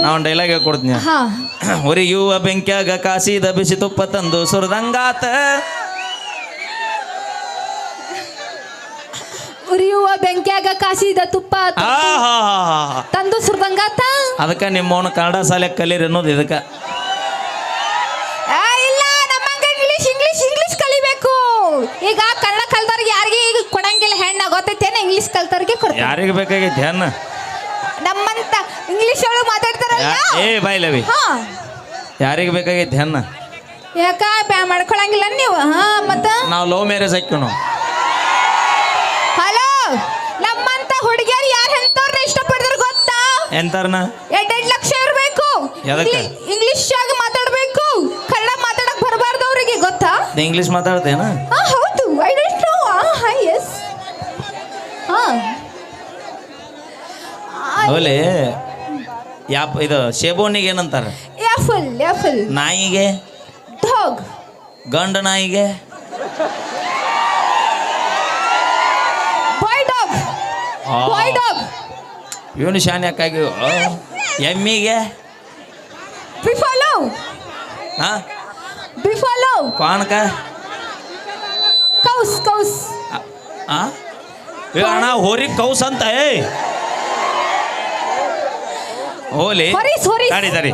ನಾವು ಡೈಲಾಗ್ ಹೇಳ್ಕೊಡ್ತೀನಿ. ಹಾ ಉರಿಯುವ ಬೆಂಕ್ಯಾಗ ಕಾಸಿದ ಬಿಸಿ ತುಪ್ಪ ತಂದು ಸುರದಂಗಾತ. ಉರಿಯುವ ಬೆಂಕ್ಯಾಗ ಕಾಸಿದ ತುಪ್ಪ ತಂದು ಸುರ್ದಂಗಾತ. ಅದಕ್ಕೆ ನಿಮ್ಮವನು ಕನ್ನಡ ಶಾಲೆ ಕಲೀರಿ ಅನ್ನೋದು ಇದಕ್ಕೆ. ಇಲ್ಲ ನಮ್ಮಂಗ ಇಂಗ್ಲಿಷ್ ಇಂಗ್ಲಿಷ್ ಇಂಗ್ಲಿಷ್ ಕಲಿಬೇಕು. ಈಗ ಕನ್ನಡ ಕಲ್ತವ್ರಿಗೆ ಯಾರಿಗೆ ಈಗ ಕೊಡಂಗಿಲ್ಲ ಹೆಣ್ಣ ಗೊತ್ತೈತೇನ? ಇಂಗ್ಲಿಷ್ ಕಲ್ತವ್ರಿಗೆ ಕೊಡ್ತಾರೆ. ಯಾರಿಗೆ ಬೇಕಾಗೈತಿ ಹೆಣ್ಣ? ನಮ್ಮಂತ ಇಂಗ್ಲಿಷ್ ಒಳಗೆ ಮಾತಾಡ್ತಾರಲ್ಲ. ಏ ಬಾಯ್ಲವಿ, ಯಾರಿಗೆ ಬೇಕಾಗೈತಿ ಹೆಣ್ಣ? ಯಾಕ ಮಾಡ್ಕೊಳಂಗಿಲ್ಲ ನೀವು? ಹಾ ಮತ್ತ ನಾವು ಲವ್ ಮ್ಯಾರೇಜ್ ಹಾಕ್ಯವ್ ನಾವು. ಹಲೋ, ನಮ್ಮಂತ ಹುಡುಗಿಯರು ಯಾರು ಎಂತವ್ರನ್ನ ಇಷ್ಟಪಡ್ತಾರೆ ಗೊತ್ತಾ? ಎಂತಾರನ? 2 ಲಕ್ಷ ಇರಬೇಕು, ಇಂಗ್ಲಿಷ್ ಆಗಿ ಮಾತಾಡ್ಬೇಕು, ಕನ್ನಡ ಮಾತಾಡಕ್ ಬರಬಾರ್ದು ಅವ್ರಿಗೆ ಗೊತ್ತಾ? ಇಂಗ್ಲಿಷ್ ಮಾತಾಡ್ತೇನ? ಹೌದು. I don't know. ಎಸ್. ಓಲೆ ಇದು ಶೇಬೋನಿಗೆ ಏನಂತಾರ? ಆಪಲ್. ಆಪಲ್. ನಾಯಿಗೆ? ಡಾಗ್. ಗಂಡ ನಾಯಿಗೆ? ಬಾಯ್ ಡಾಗ್. ಬಾಯ್ ಡಾಗ್. ಇವನು ಶಾನ್ಯಾಕಾಗಿ. ಎಮ್ಮಿಗೆ? ಬಿಫಾಲೋ. ಹಾ ಬಿಫಾಲೋ. ಕ್ವಾಣಕ? ಕೌಸ್. ಕೌಸ್. ಅಣ್ಣ ಹೋರಿ ಕೌಸ್ ಅಂತ. ಹೋಲಿ ತಡಿ ತಡಿ.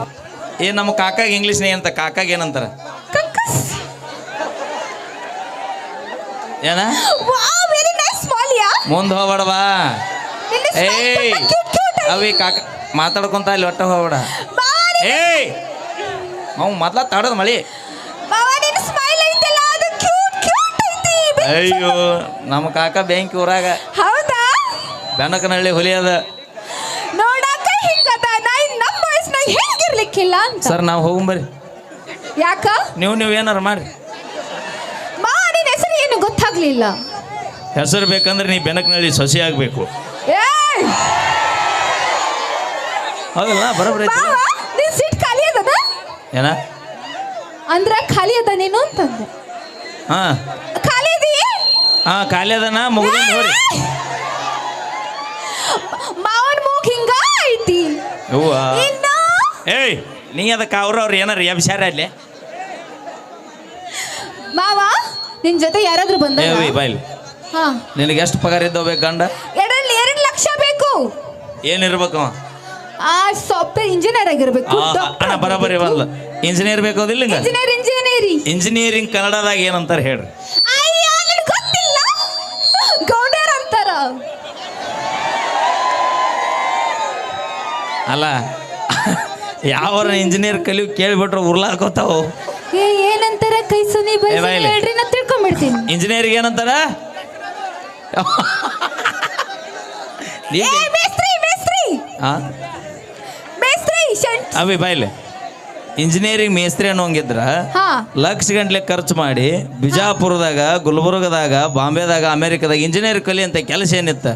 ಏ ನಮ್ಮ ಕಾಕಾಗ ಇಂಗ್ಲೀಷ್ನ ಏನಂತ? ಕಾಕಾಗ ಏನಂತಾರ? ಏನ ಮುಂದೆ ಹೋಗ್ಬೇಡವಾ. ಏಯ್ ಅವಿ ಕಾಕ ಮಾತಾಡ್ಕೊಂತ ಅಲ್ಲಿ ಒಟ್ಟ ಹೋಗ್ಬೇಡ. ಏಯ್ ಅವ್ ಮೊದ್ಲ ತಾಡೋದು ಮಳಿ. ಅಯ್ಯೋ ನಮ್ಮ ಕಾಕ ಬ್ಯಾಂಕ್ ಊರಾಗ ಬೆನಕನಹಳ್ಳಿ ಹುಲಿ ಅದ. ಸರ್ ನಾವು ಹೋಗಂಬರಿ. ಯಾಕ? ನೀವು ಏನಾರ ಮಾಡಿ. ನಿನ್ನ ಹೆಸರು ಏನು ಗೊತ್ತಾಗ್ಲಿಲ್ಲ? ಹೆಸರು ಬೇಕಂದ್ರೆ ನೀ ಬೆನಕನಹಳ್ಳಿ ಸೊಸಿ ಆಗ್ಬೇಕು. ಹೌದಲ್ಲ? ಬರೋಬ್ಬರಿ ಸೀಟ್ ಖಾಲಿ ಅದ ಏನ ಅಂದ್ರ ಖಾಲಿ ಅದ ನೀನು ಅಂತಂದೆ. ಹಾ ಖಾಲಿ ಅದಿ? ಹಾ ಖಾಲಿ ಅದನ. ಮುಗಿದ ಹೋರಿ ಮಾವನ್ ಮೂಗ್ ಹಿಂಗ ಐತಿ. ಏಯ್ ನೀ ಅದಕ್ಕೆ ಅವ್ರು ಏನಾರ ಎಬ್ಸ್ಯಾರ ಅಲ್ಲಿ? ಮಾವ ನಿನ್ ಜೊತೆ ಯಾರಾದ್ರೂ ಬಂದ? ಬಾಯ್ಲಿ ನಿನಗೆ ಎಷ್ಟು ಪಗಾರ ಇದ್ದೋಗ್ಬೇಕು ಗಂಡ? 2 ಲಕ್ಷ ಬೇಕು. ಏನಿರ್ಬೇಕು? ಸಾಫ್ಟ್ವೇರ್ ಇಂಜಿನಿಯರ್ ಆಗಿರ್ಬೇಕು. ಅಣ್ಣ ಬರೋಬ್ಬರಿ ಬರಲ್ಲ. ಇಂಜಿನಿಯರ್ ಬೇಕಾದಿಲ್ಲ? ಇಂಜಿನಿಯರಿಂಗ್ ಕನ್ನಡದಾಗ ಏನಂತಾರ ಹೇಳ್ರಿ? ಗೊತ್ತಿಲ್ಲ. ಗೌಡರ್ ಅಂತಾರ. ಅಲ್ಲ ಯಾವರ ಇಂಜಿನಿಯರ್ ಕಲಿಯು ಕೇಳಿಬಿಟ್ರೆ ಉರ್ಲಾಕೋತಾವು. ಏನಂತಾರ? ಕೈ ಸುನಿ ಹೇಳ್ರಿ ನಾ ತಿಳ್ಕೊಂಡ್ಬಿಡ್ತೀನಿ. ಇಂಜಿನಿಯರಿಂಗ್ ಏನಂತಾರ? ಅವಿ ಬಾಯ್ಲೆ ಇಂಜಿನಿಯರಿಂಗ್ ಮೇಸ್ತ್ರಿ ಅನ್ನೋಂಗಿದ್ರ ಲಕ್ಷ ಗಂಟ್ಲೆ ಖರ್ಚು ಮಾಡಿ ಬಿಜಾಪುರದಾಗ, ಗುಲ್ಬರ್ಗದಾಗ, ಬಾಂಬೆದಾಗ, ಅಮೆರಿಕದಾಗ ಇಂಜಿನಿಯರ್ ಕಲಿ ಅಂತ ಕೆಲಸ ಏನಿತ್ತ?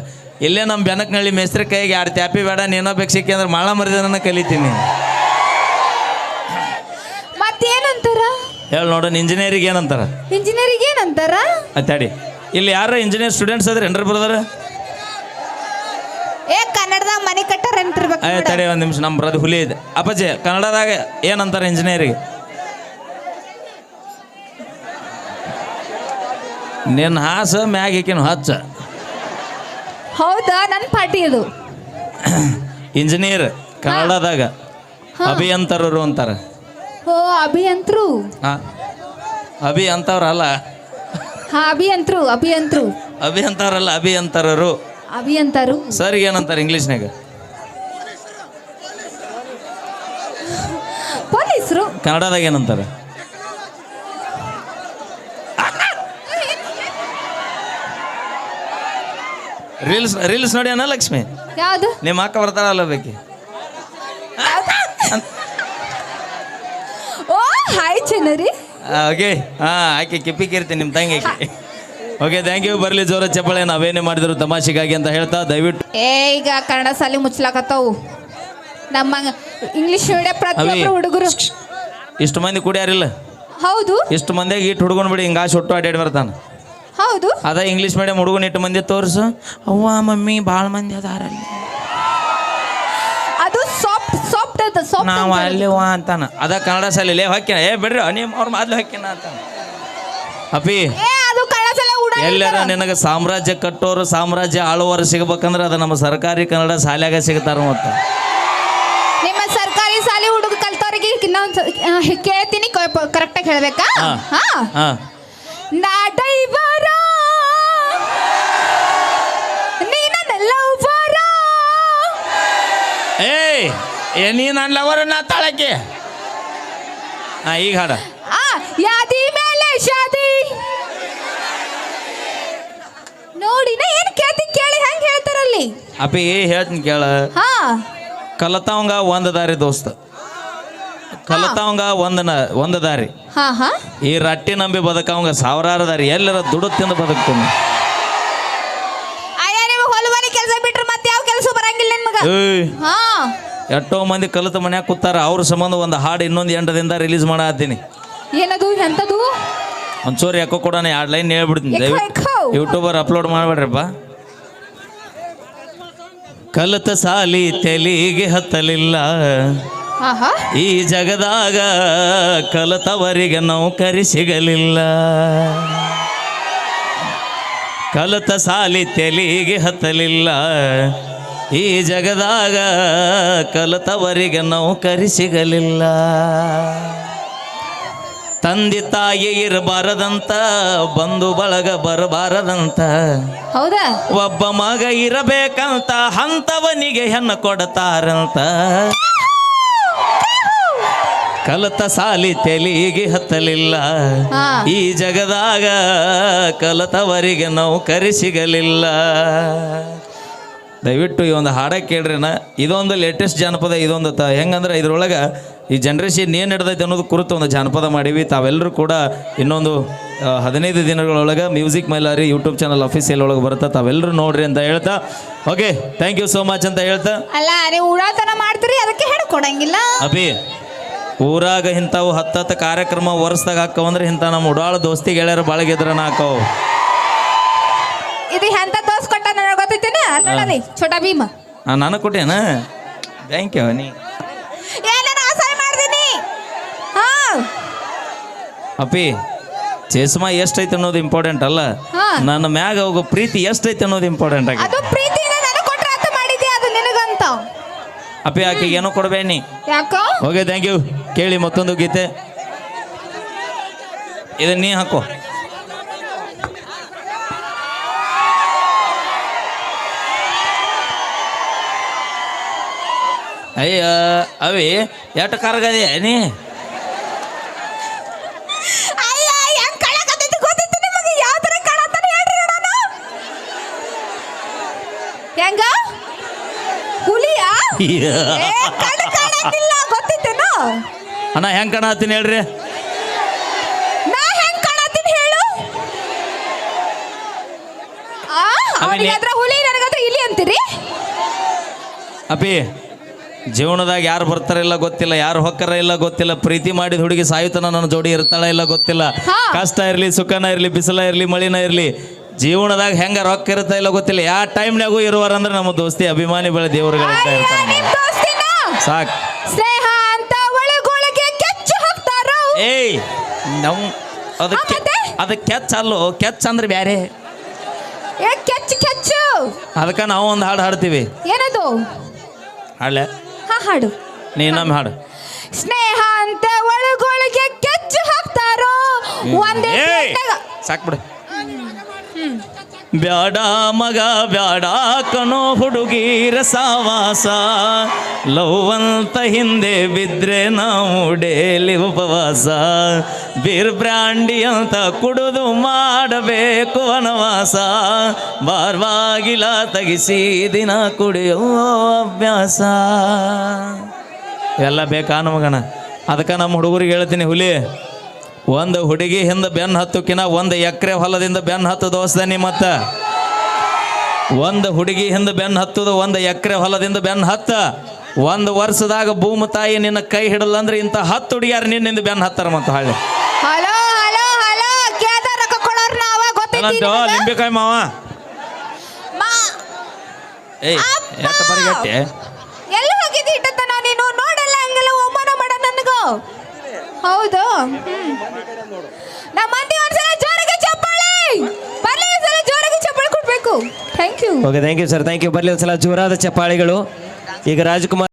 ಇಲ್ಲೇ ನಮ್ಮ ಬೆನಕನಹಳ್ಳಿ ಮೇಸ್ತ್ರಿ ಕೈಗೆ 2 ತ್ಯಾಪಿ ಬೇಡ, ನೀನೋ ಬೇಕು ಅಂದ್ರೆ ಮಾಳ ಮರಿದನ ಕಲಿತೀನಿ. ಮತ್ತೇನಂತಾರ ಹೇಳಿ ನೋಡೋಣ. ಇಂಜಿನಿಯರಿಂಗ್ ಏನಂತಾರ? ಇಂಜಿನಿಯರಿಂಗ್ ಏನಂತಾರ? ಅತ್ತಾಡಿ ಇಲ್ಲಿ ಯಾರ ಇಂಜಿನಿಯರ್ ಸ್ಟೂಡೆಂಟ್ಸ್ ಅದ್ರ ಏನ್ರ ಬ್ರದರ್? ಕನ್ನಡದಾಗ ಮನೆ ಕಟ್ಟಾರ ಅಂತಿರ್ಬೇಕು. ತಡಿ ಒಂದು ನಿಮಿಷ. ನಮ್ಮ ಬ್ರದರ್ ಹುಲಿ ಇದೆ. ಅಪ್ಪಾಜಿ ಕನ್ನಡದಾಗ ಏನಂತಾರ ಇಂಜಿನಿಯರಿಂಗ್? ನಿನ್ನ ಹಾಸ ಮ್ಯಾಗ ಈಕಿನ ಹಚ್ಚ. ಹೌದಾ? ನನ್ನ ಪಾರ್ಟಿ ಇದು. ಇಂಜಿನಿಯರ್ ಕನ್ನಡದಾಗ ಅಭಿಯಂತರರು ಅಂತಾರ. ಅಭಿಯಂತರು? ಅಭಿ ಅಂತವ್ರಲ್ಲ. ಅಭಿಯಂತರು. ಅಭಿಯಂತರಲ್ಲ, ಅಭಿಯಂತರರು. ಅಭಿಯಂತರು ಸರ್ ಏನಂತಾರೆ ಇಂಗ್ಲೀಷ್ನಾಗ? ಪೊಲೀಸರು. ಕನ್ನಡದಾಗ ಏನಂತಾರೆ? ರೀಲ್ಸ್ ನೋಡಿ ಅಣ್ಣ ಲಕ್ಷ್ಮಿ. ಯಾವುದು? ನಿಮ್ಮ ಅಕ್ಕ ಬರ್ತಾರಲ್ಲ ಬೇಕಿ. ಹಾಯ್ ಚೆನ್ನರಿ. ಓಕೆ ಆಕೆ ಕಿಪ್ಪಿ ಕೀರ್ತೀನಿ ನಿಮ್ಮ ತಂಗಿ. Okay thank you. ಬರಲಿ ಜೋರ ಚಪ್ಪಳೆ. ನಾವೇನೇ ಮಾಡಿದ್ರು ತಮಾಷೆಗಾಗಿ ಅಂತ ಹೇಳ್ತಾ ದಯವಿಟ್ಟು. ಈಗ ಕನ್ನಡ ಸಾಲಿ ಮುಚ್ಚಲಾಕತ್ತಾವು. ನಮ್ಮ ಇಂಗ್ಲಿಷ್ ಮೀಡಿಯಂ ಪ್ರತಿಯೊಬ್ಬರು ಹುಡುಗರು ಇಷ್ಟು ಮಂದಿ ಕುಡಿಯಾರಿಲ್ಲ? ಹೌದು. ಇಷ್ಟು ಮಂದಿಯಾಗಿ ಇಟ್ಟು ಹುಡುಗನ್ ಬಿಡಿ ಹಿಂಗಾಶ್ ಒಟ್ಟು ಅಡ್ಡಾಡಿ ಬರ್ತಾನೆ. ಹೌದು. ಅದ ಇಂಗ್ಲಿಷ್ ಮೀಡಿಯಂ ಹುಡುಗನ ಇಟ್ಟು ಮಂದಿ ತೋರಿಸು. ಅವ್ವ ಮಮ್ಮಿ ಭಾಳ ಮಂದಿ ಅದಾರಲ್ಲಿ. ಅದು ಸಾಫ್ಟ್ ಅದ. ಸೊಪ್ಪು ನಾವು ಅಲ್ಲಿ ವಾ ಅಂತಾನ ಅದ ಕನ್ನಡ ಶಾಲೆಯಲ್ಲಿ ಹೊಕ್ಕಿನ ಬಿಡ್ರಿ ನಿಮ್ಮ ಅವ್ರ ಮೊದ್ಲು ಹೊಕ್ಕಿನ ಅಂತಾನ. ಅಪ್ಪಿ ಅದು ಕನ್ನಡ ಶಾಲೆ ಎಲ್ಲರ ನಿನಗೆ ಸಾಮ್ರಾಜ್ಯ ಕಟ್ಟೋರು ಸಾಮ್ರಾಜ್ಯ ಆಳುವವರು ಸಿಗ್ಬೇಕಂದ್ರೆ ಅದು ನಮ್ಮ ಸರ್ಕಾರಿ ಕನ್ನಡ ಶಾಲ್ಯಾಗ ಸಿಗ್ತಾರ. ಮತ್ತು ನಿಮ್ಮ ಸರ್ಕಾರಿ ಶಾಲೆ ಹುಡುಗ ಕಲ್ತವ್ರಿಗೆ ಇನ್ನೊಂದು ಕೇಳ್ತೀನಿ, ಕರೆಕ್ಟಾಗಿ ಹೇಳ್ಬೇಕಾ? ನಾ ಡೈವರ ನೀ ನನ್ನ ಲವರ್ ನಾ ತಾಳಕ್ಕೆ. ಈಗ ಹಾಡ ಯಾದಿ ಮೇಲೆ ಶಾದಿ ನೋಡಿ ನಾ ಏನು ಕೇಳಿ ಹೆಂಗೆ ಹೇಳ್ತಾರಲ್ಲಿ. ಅಪ್ಪಿ ಹೇಳ್ತೀನಿ ಕೇಳ. ಕಲತಾವಂಗ ಒಂದು ದಾರಿ ದೋಸ್ತ, ಕಲತಾವಂಗ ಒಂದು ದಾರಿ. ಈ ರಟ್ಟಿ ನಂಬಿ ಬದುಕವಂಗ ಸಾವಿರಾರು ದಾರಿ. ಎಲ್ಲರ ದುಡ್ಡು ತಿಂದು ಬದುಕ್ತೀನಿ. ಕೆಲಸ ಬಿಟ್ರೆ ಮತ್ತೆ ಯಾವ ಕೆಲಸ ಬರಂಗಿಲ್ಲ ನಿಮ್ಗೆ. ಎಷ್ಟೋ ಮಂದಿ ಕಲಿತ ಮನ್ಯಾಗ ಕೂತಾರ. ಅವ್ರ ಸಂಬಂಧ ಒಂದು ಹಾಡು ಇನ್ನೊಂದು 8 ದಿನದ ರಿಲೀಸ್ ಮಾಡತ್ತೀನಿ. ಏನದು ಎಂತದು? ಒಂಚೂರು ಯಾಕೋ ಕೂಡ 2 ಲೈನ್ ಹೇಳ್ಬಿಡ್ತೀನಿ. ಯೂಟ್ಯೂಬರ್ ಅಪ್ಲೋಡ್ ಮಾಡ್ಬೇಡ್ರಪ್ಪ. ಕಲಿತ ಸಾಲಿ ತೆಲಿಗೆ ಹತ್ತಲಿಲ್ಲ, ಈ ಜಗದಾಗ ಕಲಿತವರಿಗೆ ನೌಕರಿ ಸಿಗಲಿಲ್ಲ. ಕಲಿತ ಸಾಲಿ ತೆಲಿಗೆ ಹತ್ತಲಿಲ್ಲ, ಈ ಜಗದಾಗ ಕಲಿತವರಿಗೆ ನೌಕರಿ ಸಿಗಲಿಲ್ಲ. ತಂದೆ ತಾಯಿ ಇರಬಾರದಂತ, ಬಂಧು ಬಳಗ ಬರಬಾರದಂತ, ಹೌದಾ? ಒಬ್ಬ ಮಗ ಇರಬೇಕಂತ ಅಂತವನಿಗೆ ಹೆಣ್ಣು ಕೊಡತಾರಂತ. ಕಲಿತ ಸಾಲಿ ತೆಲಿಗೆ ಹತ್ತಲಿಲ್ಲ, ಈ ಜಗದಾಗ ಕಲಿತವರಿಗೆ ನೌಕರಿ ಸಿಗಲಿಲ್ಲ. ದಯವಿಟ್ಟು ಈ ಒಂದು ಹಾಡ ಕೇಳ್ರಿನ. ಇದೊಂದು ಲೇಟೆಸ್ಟ್ ಜಾನಪದ. ಇದೊಂದು ಹೆಂಗಂದ್ರೆ ಇದ್ರೊಳಗೆ ಈ ಜನ್ರೇಷನ್ ಏನು ನಡೆದೈತೆ ಅನ್ನೋದು ಕುರಿತು ಒಂದು ಜಾನಪದ ಮಾಡೀವಿ. ತಾವೆಲ್ಲರೂ ಕೂಡ ಇನ್ನೊಂದು 15 ದಿನಗಳೊಳಗೆ music Mailari YouTube channel official ಒಳಗೆ ಬರುತ್ತೆ. ತಾವೆಲ್ಲರೂ ನೋಡ್ರಿ ಅಂತ ಹೇಳ್ತಾ, okay thank you so much ಅಂತ ಹೇಳ್ತಾ. ಅಲ್ಲ ನೀವು ಉಡಾತನ ಮಾಡ್ತೀರಿ, ಅದಕ್ಕೆ ಹೇಳ್ಕೊಡಂಗಿಲ್ಲ. ಅಭಿ ಊರಾಗ ಇಂಥವು 10 ಕಾರ್ಯಕ್ರಮ ವರ್ಷದಾಗ ಹಾಕವಂದ್ರೆ ಇಂಥ ನಮ್ಮ ಉಡಾಳ ದೋಸ್ತಿ ಗೆಳೆಯರು ಬಾಳಗಿದ್ರನ ಹಾಕವು. ಇದು ಎಂತ ದೋಸ್ ಕೊಟ್ಟ ನನಗೆ ಗೊತ್ತೈತೇನೆ. ನೋಡಲಿ ಛೋಟಾ ಭೀಮ ನನಗೆ ಕೊಟ್ಟೇನ? Thank you. ನೀ ಏನಾರ ಆಸೆ ಮಾಡ್ತೀನಿ. ಅಪ್ಪಿ ಚೇಸ್ಮಾ ಎಷ್ಟೈತೆ ಅನ್ನೋದು ಇಂಪಾರ್ಟೆಂಟ್ ಅಲ್ಲ, ನನ್ನ ಮ್ಯಾಗ ಹೋಗೋ ಪ್ರೀತಿ ಎಷ್ಟೈತೆ ಅನ್ನೋದು ಇಂಪಾರ್ಟೆಂಟ್ ಆಗಿ. ಅದು ಪ್ರೀತಿ ನನಗೆ ಕೊಟ್ರೆ ಅಂತ ಮಾಡಿದ್ದೆ, ಅದು ನಿನಗಂತ. ಅಪ್ಪಿ ಆಕೆಗೆ ಏನೋ ಕೊಡಬೇಡಿ. ಯಾಕೋ? Okay thank you. ಕೇಳಿ ಮತ್ತೊಂದು ಗೀತೆ. ಇದನ್ನ ನೀ ಹಾಕೋ. ಅಯ್ಯ ಅವಿ ಎಷ್ಟು ಕರಗದೆ ನೀ? ಹೆಂಗ ಹುಲಿಯಾ? ಗೊತ್ತಿತ್ತೇನೋ ಅಣ್ಣ ಹೆಂಗ್ ಕಾಣತ್ತೀನಿ ಹೇಳ್ರಿ. ನಾ ಹೆಂಗ್ ಕಾಣತ್ತೀನಿ ಹೇಳು? ಅವನಿಗಾದ್ರ ಹುಲಿ, ನನಗಾದ್ರ ಇಲಿ ಅಂತೀರಿ? ಅಪ್ಪಿ ಜೀವನದಾಗ ಯಾರು ಬರ್ತಾರ ಇಲ್ಲ ಗೊತ್ತಿಲ್ಲ, ಯಾರು ಹೊಕ್ಕರ ಇಲ್ಲ ಗೊತ್ತಿಲ್ಲ. ಪ್ರೀತಿ ಮಾಡಿದ ಹುಡುಗಿ ಸಾಯುತನ ನನ್ನ ಜೋಡಿ ಇರ್ತಾಳ ಇಲ್ಲ ಗೊತ್ತಿಲ್ಲ. ಕಷ್ಟ ಇರಲಿ, ಸುಖನ ಇರಲಿ, ಬಿಸಿಲ ಇರಲಿ, ಮಳಿನ ಇರಲಿ, ಜೀವನದಾಗ ಹೆಂಗ ರೊಕ್ಕ ಇರುತ್ತಾ ಇಲ್ಲ ಗೊತ್ತಿಲ್ಲ. ಯಾವ ಟೈಮ್ನಾಗೂ ಇರುವಾರಂದ್ರೆ ನಮ್ಮ ದೋಸ್ತಿ ಅಭಿಮಾನಿ ಬೆಳೆ ದೇವ್ರುಗಳು ಸಾಕು. ಸ್ನೇಹ ಅಂತ ಒಳಗೊಳಗೆ ಕೆಚ್ಚು ಹಾಕ್ತಾರ. ಏಯ್ ನಾವು ಅದಕ್ಕೆ ಕೆಚ್ಚ ಅಲ್ಲೋ, ಕೆಚ್ಚ ಅಂದ್ರೆ ಬ್ಯಾರೆ. ಕೆಚ್ಚು ಕೆಚ್ಚು ಅದಕ್ಕೆ ನಾವು ಒಂದು ಹಾಡು ಹಾಡ್ತೀವಿ. ಏನದು ಹಾಳೆ? ಹಾಡು ನೀ ನಮ್ಮ ಹಾಡು. ಸ್ನೇಹ ಅಂತ ಒಳಗೊಳಗೆ ಕೆಚ್ಚು ಹಾಕ್ತಾರೋ ಒಂದೇ ಸಾಕ್ಬಿಡು. ಬ್ಯಾಡ ಮಗ ಬ್ಯಾಡ ಕಣೋ ಹುಡುಗೀರ ಸಾವಾಸ, ಲವ್ ಅಂತ ಹಿಂದೆ ಬಿದ್ರೆ ನಾವು ಡೇಲಿ ಉಪವಾಸ, ಬೀರ್ ಬ್ರ್ಯಾಂಡಿ ಅಂತ ಕುಡಿದು ಮಾಡಬೇಕು ವನವಾಸ, ಬಾರ್ವಾಗಿಲ ತೆಗಿಸಿ ದಿನ ಕುಡಿಯೋ ಅಭ್ಯಾಸ. ಎಲ್ಲ ಬೇಕಾ ನಮಗಣ? ಅದಕ್ಕೆ ನಮ್ಮ ಹುಡುಗರಿಗೆ ಹೇಳ್ತೀನಿ, ಹುಲಿ ಒಂದು ಹುಡುಗಿ ಹಿಂದೆ ಬೆನ್ನು ಹತ್ತುಕಿನ 1 ಎಕರೆ ಹೊಲದಿಂದ ಬೆನ್ನು ಹತ್ತು ದೋಸ್ತ. ಮತ್ತ ಒಂದು ಹುಡುಗಿ ಹಿಂದೆ ಬೆನ್ನು ಹತ್ತುದು 1 ಎಕರೆ ಹೊಲದಿಂದ ಬೆನ್ನು ಹತ್ತ. 1 ವರ್ಷದಾಗ ಭೂಮಿ ತಾಯಿ ನಿನ್ನ ಕೈ ಹಿಡಲ್ಲ ಅಂದ್ರೆ ಇಂಥ 10 ಹುಡುಗಿಯಾರು ನಿನ್ನಿಂದ ಬೆನ್ನು ಹತ್ತಾರ. ಮತ್ತು ಹಳ್ಳಿ ಲಿಂಬೆಕಾಯಿ ಮಾವ ಏಯ್ ಎಷ್ಟು ಬರಿಗಟ್ಟೆ ಎಲ್ಲಿ ಹೋಗಿದ್ದಿ? ನೀನು ನೋಡಲ್ಲ ಹಂಗ ಹೌದು ನಮ್ಮ ಮಂದಿ ಒಂದ್ಸಲ ಜೋರಾಗಿ ಚಪ್ಪಾಳೆ ಬರ್ಲಿ, ಒಂದ್ಸಲ ಜೋರಾಗಿ ಚಪ್ಪಾಳೆ ಕೊಡ್ಬೇಕು. Thank you. Okay, thank you sir, thank you. ಬರಲಿ ಒಂದ್ಸಲ ಜೋರಾದ ಚಪ್ಪಾಳೆಗಳು. ಈಗ ರಾಜ್ಕುಮಾರ್